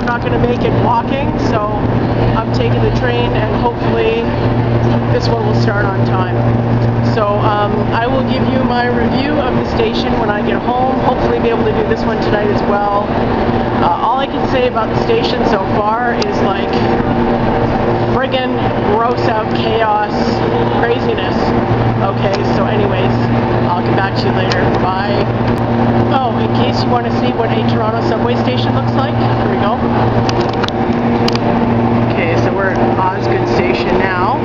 I'm not going to make it walking, so I'm taking the train, and hopefully this one will start on time. So I will give you my review of the station when I get home. Hopefully be able to do this one tonight as well. All I can say about the station so far is like friggin' gross out chaos craziness. Okay, so anyways, I'll get back to you later. Bye. Oh, in case you want to see what a Toronto subway station looks like, here we go. Okay, so we're at Osgood Station now,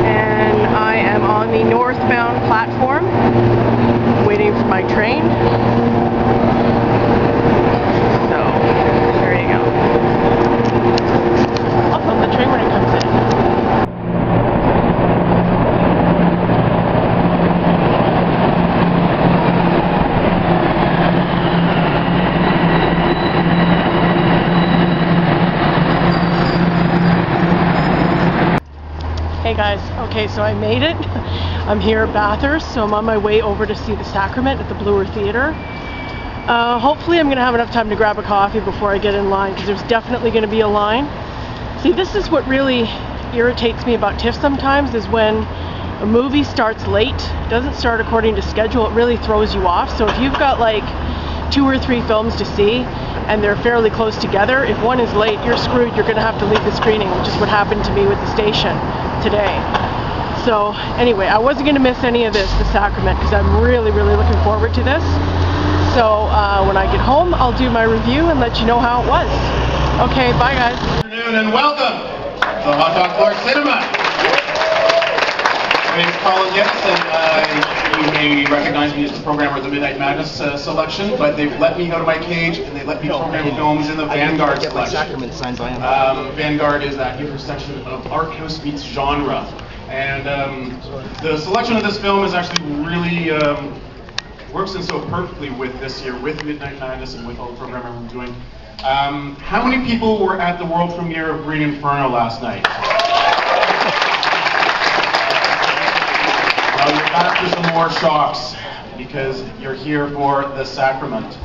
and I am on the northbound platform, waiting for my train. So, there you go. I'll film the train when it comes in. Hey guys, okay, so I made it. I'm here at Bathurst, so I'm on my way over to see the Sacrament at the Bloor Theatre. Hopefully I'm going to have enough time to grab a coffee before I get in line, because there's definitely going to be a line. See, this is what really irritates me about TIFF sometimes, is when a movie starts late, doesn't start according to schedule, it really throws you off. So if you've got like 2 or 3 films to see, and they're fairly close together, if one is late, you're screwed. You're going to have to leave the screening, which is what happened to me with the station today. So anyway, I wasn't going to miss any of this, the Sacrament, because I'm really, really looking forward to this. So when I get home, I'll do my review and let you know how it was. Okay, bye guys. Good afternoon and welcome to the Hot Dog Floor Cinema. My name is Colin Geddes, and you may recognize me as the programmer of the Midnight Madness selection, but they've let me out of my cage and they let me program films in the Vanguard selection. Vanguard is that intersection of art house meets genre. And the selection of this film is actually really works in so perfectly with this year, with Midnight Madness and with all the programming we're doing. How many people were at the world premiere of Green Inferno last night? Well, you're back for some more shocks, because you're here for the Sacrament.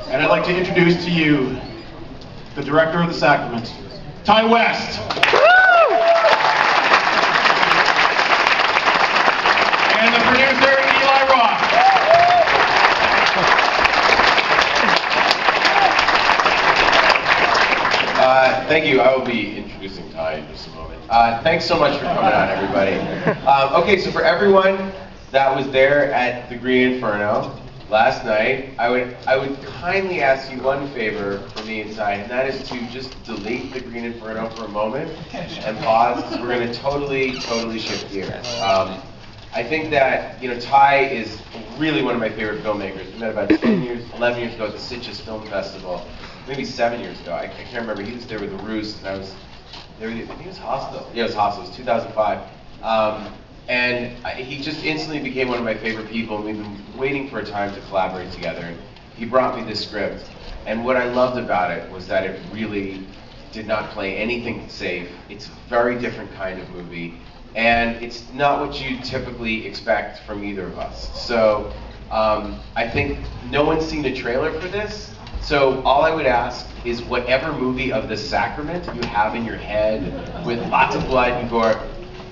And I'd like to introduce to you the director of the Sacrament, Ty West. And the producer, Eli Roth. Thank you. I will be introducing Ty in just a moment. Thanks so much for coming out, everybody. Okay, so for everyone that was there at the Green Inferno last night, I would kindly ask you one favor from me inside, and that is to just delete the Green Inferno for a moment and pause, because we're going to totally shift gears. I think that, you know, Ty is really one of my favorite filmmakers. We met about 11 years ago at the Sitges Film Festival. Maybe 7 years ago. I can't remember. He was there with the Roost, and I was there. I think it was Hostel. Yeah, it was Hostel. It was 2005. He just instantly became one of my favorite people, and we've been waiting for a time to collaborate together. And he brought me this script, and what I loved about it was that it really did not play anything safe. It's a very different kind of movie, and it's not what you typically expect from either of us. So I think no one's seen a trailer for this. So all I would ask is whatever movie of the Sacrament you have in your head with lots of blood and gore,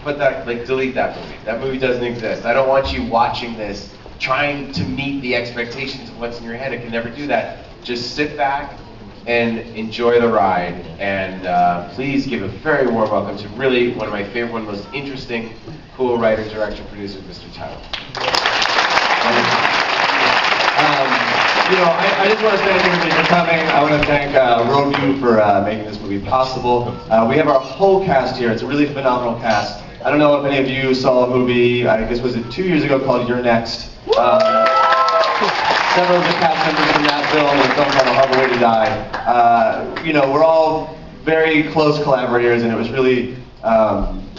put that, like, delete that movie. That movie doesn't exist. I don't want you watching this trying to meet the expectations of what's in your head. I can never do that. Just sit back and enjoy the ride. And please give a very warm welcome to really one of my favorite, one of the most interesting, cool writer, director, producer, Mr. Tyler. You know, I just want to thank everybody for coming. I want to thank Roadview for making this movie possible. We have our whole cast here. It's a really phenomenal cast. I don't know if any of you saw a movie, I guess was it 2 years ago, called You're Next. Several of the cast members from that film and a film called A Horrible Way to Die. You know, we're all very close collaborators, and it was really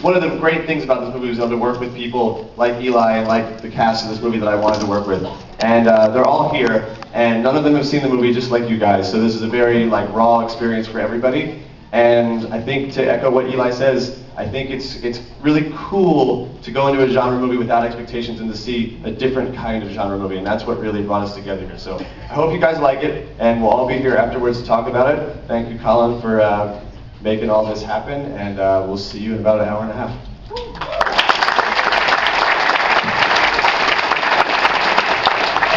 one of the great things about this movie was able to work with people like Eli and like the cast of this movie that I wanted to work with. And they're all here, and none of them have seen the movie just like you guys, so this is a very raw experience for everybody. And I think, to echo what Eli says, I think it's really cool to go into a genre movie without expectations and to see a different kind of genre movie, and that's what really brought us together here. So I hope you guys like it, and we'll all be here afterwards to talk about it. Thank you, Colin, for making all this happen, and we'll see you in about an hour and a half.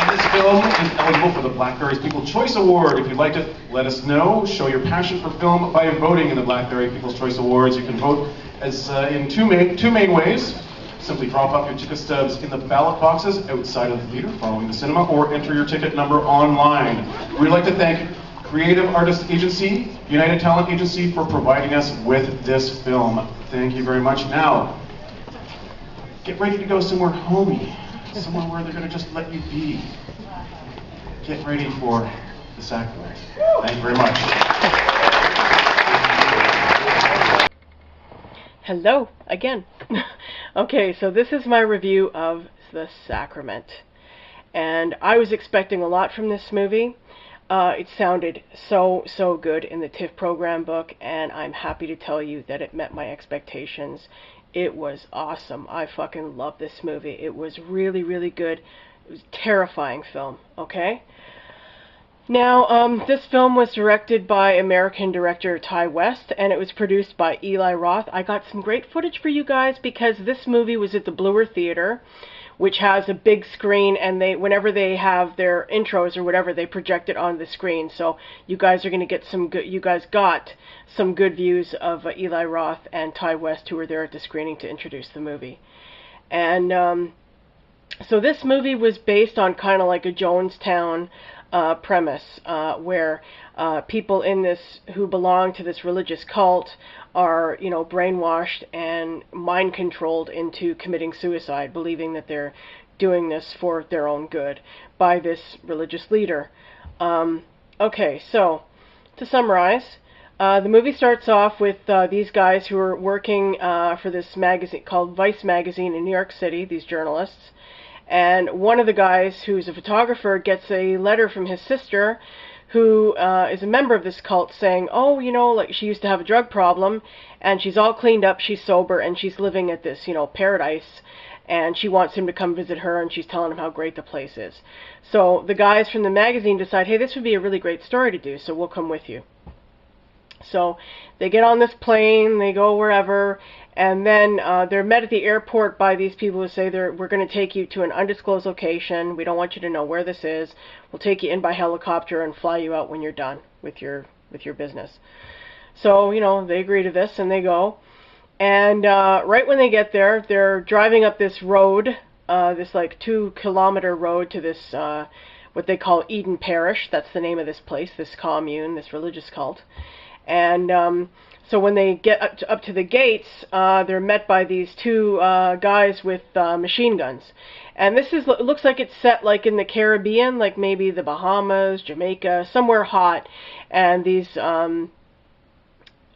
This film is eligible for the Blackberry People's Choice Award. If you'd like to let us know, show your passion for film by voting in the Blackberry People's Choice Awards. You can vote as in two main ways. Simply drop off your ticket stubs in the ballot boxes outside of the theater following the cinema, or enter your ticket number online. We'd like to thank Creative Artist Agency, United Talent Agency, for providing us with this film. Thank you very much. Now, get ready to go somewhere homey, somewhere where they're going to just let you be. Get ready for the Sacrament. Thank you very much. Hello again. Okay, so this is my review of The Sacrament. And I was expecting a lot from this movie. It sounded so good in the TIFF program book, and I'm happy to tell you that it met my expectations. It was awesome. I fucking love this movie. It was really good. It was a terrifying film, okay? Now, this film was directed by American director Ty West, and it was produced by Eli Roth. I got some great footage for you guys because this movie was at the Bloor Theater, which has a big screen, and whenever they have their intros or whatever, they project it on the screen. So you guys are going to get some good. You guys got some good views of Eli Roth and Ty West, who were there at the screening to introduce the movie. And so this movie was based on kind of like a Jonestown premise, where people in this who belong to this religious cult are, you know, brainwashed and mind controlled into committing suicide, believing that they're doing this for their own good by this religious leader. Okay, so to summarize, the movie starts off with these guys who are working for this magazine called Vice magazine in New York City, these journalists. And one of the guys, who's a photographer, gets a letter from his sister, who is a member of this cult, saying, oh, you know, like, she used to have a drug problem, and she's all cleaned up, she's sober, and she's living at this, you know, paradise, and she wants him to come visit her, and she's telling him how great the place is. So the guys from the magazine decide, hey, this would be a really great story to do, so we'll come with you. So they get on this plane, they go wherever, and then they're met at the airport by these people who say, we're going to take you to an undisclosed location. We don't want you to know where this is. We'll take you in by helicopter and fly you out when you're done with your business. So, you know, they agree to this and they go. And right when they get there, they're driving up this road, this like 2-kilometer road to this, what they call Eden Parish. That's the name of this place, this commune, this religious cult. And so when they get up to the gates, they're met by these two guys with machine guns. And this looks like it's set like in the Caribbean, like maybe the Bahamas, Jamaica, somewhere hot. And these and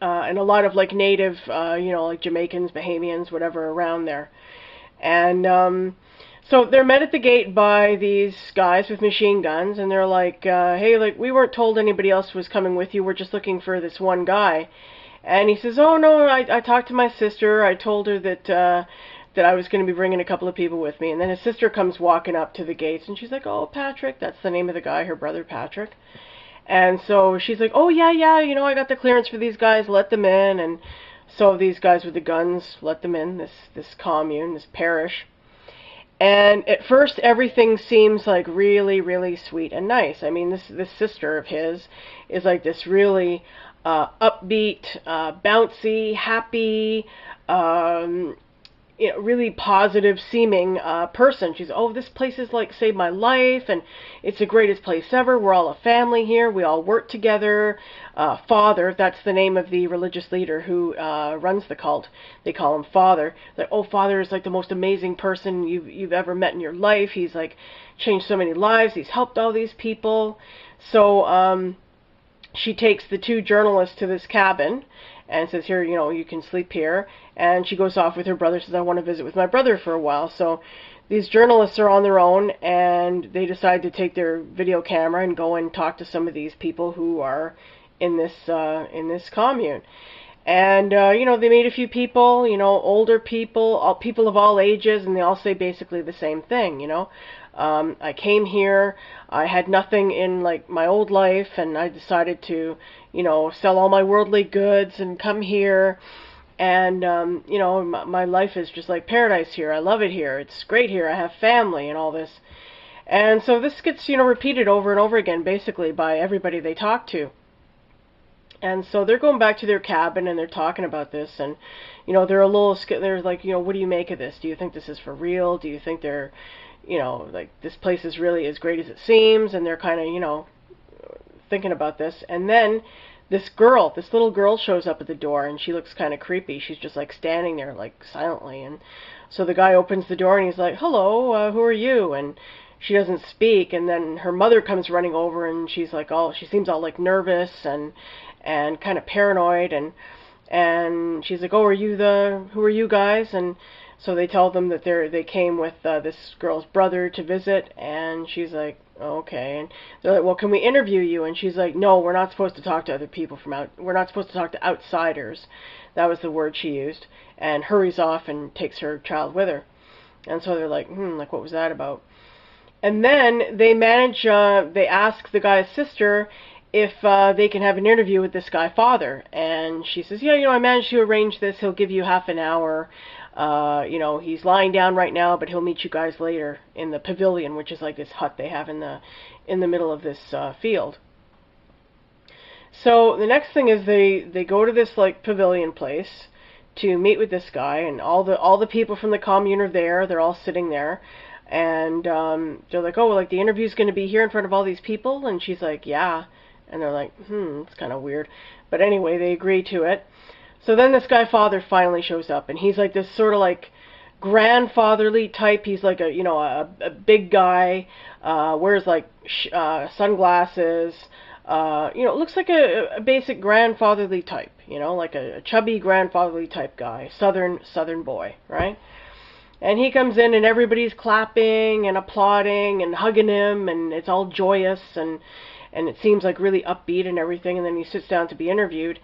a lot of like native, you know, like Jamaicans, Bahamians, whatever around there. And so they're met at the gate by these guys with machine guns, and they're like, hey, like, we weren't told anybody else was coming with you. We're just looking for this one guy. And he says, oh, no, I talked to my sister. I told her that that I was going to be bringing a couple of people with me. And then his sister comes walking up to the gates, and she's like, oh, Patrick. That's the name of the guy, her brother, Patrick. And so she's like, oh, yeah, you know, I got the clearance for these guys. Let them in. And so these guys with the guns let them in, this commune, this parish. And at first, everything seems like really sweet and nice. I mean, this sister of his is like this really upbeat, bouncy, happy, you know, really positive seeming person. She's, oh, this place is like saved my life, and it's the greatest place ever. We're all a family here. We all work together. Father, that's the name of the religious leader who runs the cult. They call him Father. Like, oh, Father is like the most amazing person you've ever met in your life. He's like changed so many lives. He's helped all these people. So she takes the two journalists to this cabin and says, here, you know, you can sleep here. And she goes off with her brother, says, I want to visit with my brother for a while. So these journalists are on their own, and they decide to take their video camera and go and talk to some of these people who are in this commune. And, you know, they meet a few people, you know, older people, people of all ages, and they all say basically the same thing, you know. I came here, I had nothing in, like, my old life, and I decided to, you know, sell all my worldly goods and come here. And, you know, my life is just like paradise here. I love it here. It's great here. I have family and all this. And so this gets, you know, repeated over and over again, basically, by everybody they talk to. And so they're going back to their cabin and they're talking about this, and you know, they're like, you know, what do you make of this? Do you think this is for real? Do you think they're, you know, like this place is really as great as it seems? And they're kind of, you know, thinking about this. And then this little girl shows up at the door, and she looks kind of creepy. She's just like standing there like silently. And so the guy opens the door and he's like, hello, who are you? And she doesn't speak. And then her mother comes running over, and she's like, she seems all like nervous and kind of paranoid, and she's like, who are you guys? And so they tell them that they came with this girl's brother to visit, and she's like, okay. And they're like, well, can we interview you? And she's like, no, we're not supposed to talk to other people we're not supposed to talk to outsiders. That was the word she used, and hurries off and takes her child with her. And so they're like, like, what was that about? And then they ask the guy's sister if they can have an interview with this guy father, and she says, yeah, you know, I managed to arrange this. He'll give you half an hour. You know, he's lying down right now, but he'll meet you guys later in the pavilion, which is like this hut they have in the middle of this field. So the next thing is they go to this like pavilion place to meet with this guy, and all the people from the commune are there. They're all sitting there. And they're like, oh, well, like the interview's going to be here in front of all these people? And she's like, yeah. And they're like, it's kind of weird. But anyway, they agree to it. So then this guy father finally shows up, and he's like this sort of like grandfatherly type. He's like a big guy, wears like sunglasses, you know, looks like a basic grandfatherly type, you know, like a chubby grandfatherly type guy, southern boy, right? And he comes in, and everybody's clapping and applauding and hugging him, and it's all joyous, and it seems like really upbeat and everything. And then he sits down to be interviewed,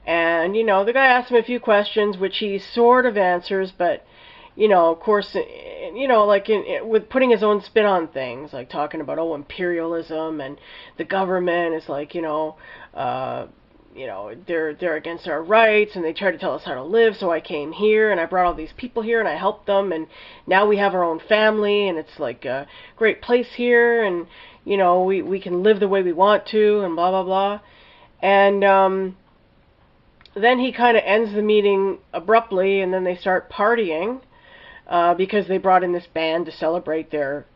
and you know, the guy asks him a few questions, which he sort of answers, but you know, of course, you know, like with putting his own spin on things, like talking about imperialism, and the government is like, you know, they're against our rights, and they try to tell us how to live, so I came here, and I brought all these people here, and I helped them, and now we have our own family, and it's like a great place here, and, you know, we can live the way we want to, and blah, blah, blah. And then he kind of ends the meeting abruptly, and then they start partying, because they brought in this band to celebrate their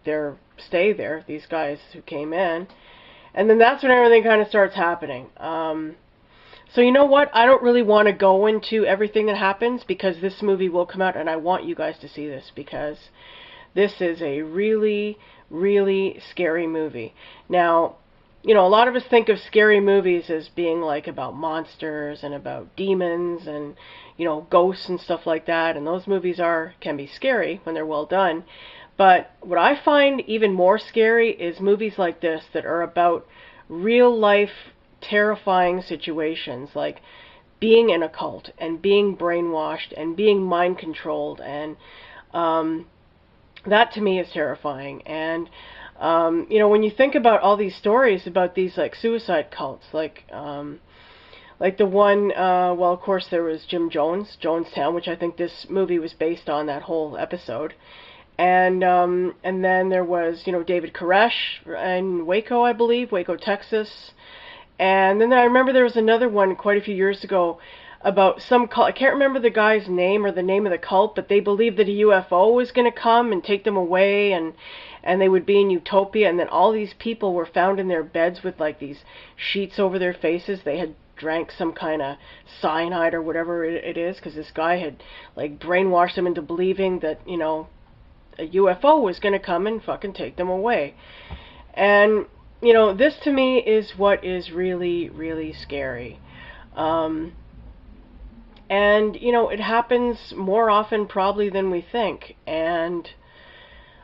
stay there, these guys who came in. And then that's when everything kind of starts happening. So you know what? I don't really want to go into everything that happens, because this movie will come out, and I want you guys to see this, because this is a really, really scary movie. Now, you know, a lot of us think of scary movies as being like about monsters and about demons and, you know, ghosts and stuff like that, and those movies can be scary when they're well done. But what I find even more scary is movies like this that are about real life terrifying situations, like being in a cult and being brainwashed and being mind controlled, and that to me is terrifying. And you know, when you think about all these stories about these like suicide cults, like the one, well, of course there was Jonestown, which I think this movie was based on, that whole episode. And then there was, you know, David Koresh in Waco, I believe, Waco, Texas. And then I remember there was another one quite a few years ago about some cult. I can't remember the guy's name or the name of the cult, but they believed that a UFO was going to come and take them away, and they would be in utopia. And then all these people were found in their beds with like these sheets over their faces. They had drank some kind of cyanide or whatever it is, because this guy had like brainwashed them into believing that, you know, a UFO was going to come and fucking take them away. And, you know, this to me is what is really, really scary. And, you know, it happens more often probably than we think. And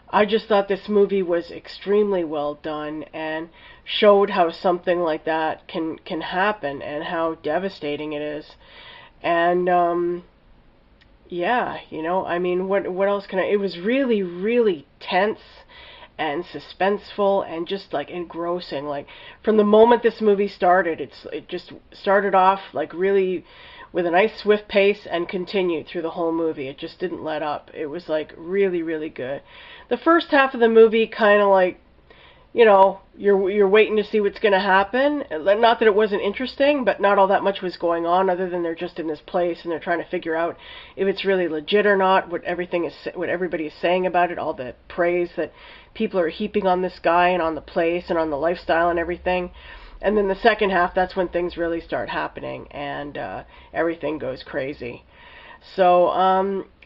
I just thought this movie was extremely well done and showed how something like that can happen and how devastating it is. And yeah, you know, I mean, what else can I? It was really, really tense and suspenseful and just like engrossing. Like from the moment this movie started, it just started off like really with a nice swift pace and continued through the whole movie. It just didn't let up. It was like really, really good. The first half of the movie kind of like, you know, you're waiting to see what's going to happen. Not that it wasn't interesting, but not all that much was going on other than they're just in this place and they're trying to figure out if it's really legit or not, what everybody is saying about it, all the praise that people are heaping on this guy and on the place and on the lifestyle and everything. And then the second half, that's when things really start happening and everything goes crazy. So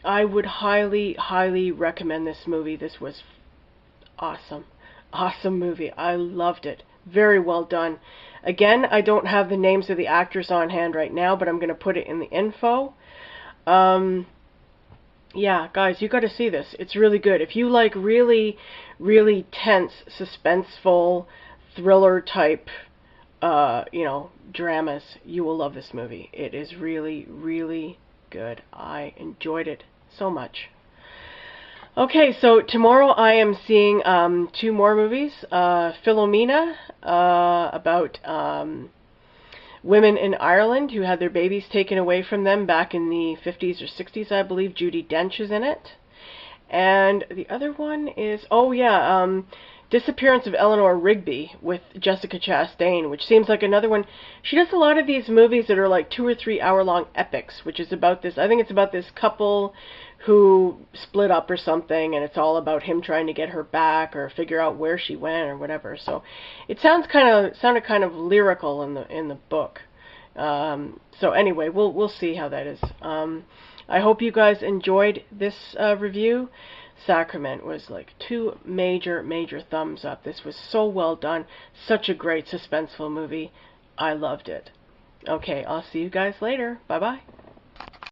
I would highly, highly recommend this movie. This was awesome. Awesome movie. I loved it. Very well done. Again, I don't have the names of the actors on hand right now, but I'm going to put it in the info. Yeah, guys, you got to see this. It's really good. If you like really, really tense, suspenseful, thriller type, you know, dramas, you will love this movie. It is really, really good. I enjoyed it so much. Okay, so tomorrow I am seeing 2 more movies. Philomena, about women in Ireland who had their babies taken away from them back in the 50s or 60s, I believe. Judi Dench is in it. And the other one is, oh yeah, Disappearance of Eleanor Rigby with Jessica Chastain, which seems like another one. She does a lot of these movies that are like 2 or 3 hour long epics, which is about this, I think it's about this couple who split up or something, and it's all about him trying to get her back or figure out where she went or whatever. So it sounded kind of lyrical in the book. So anyway, we'll see how that is. I hope you guys enjoyed this review. Sacrament was like 2 major thumbs up. This was so well done. Such a great suspenseful movie. I loved it. Okay, I'll see you guys later. Bye-bye.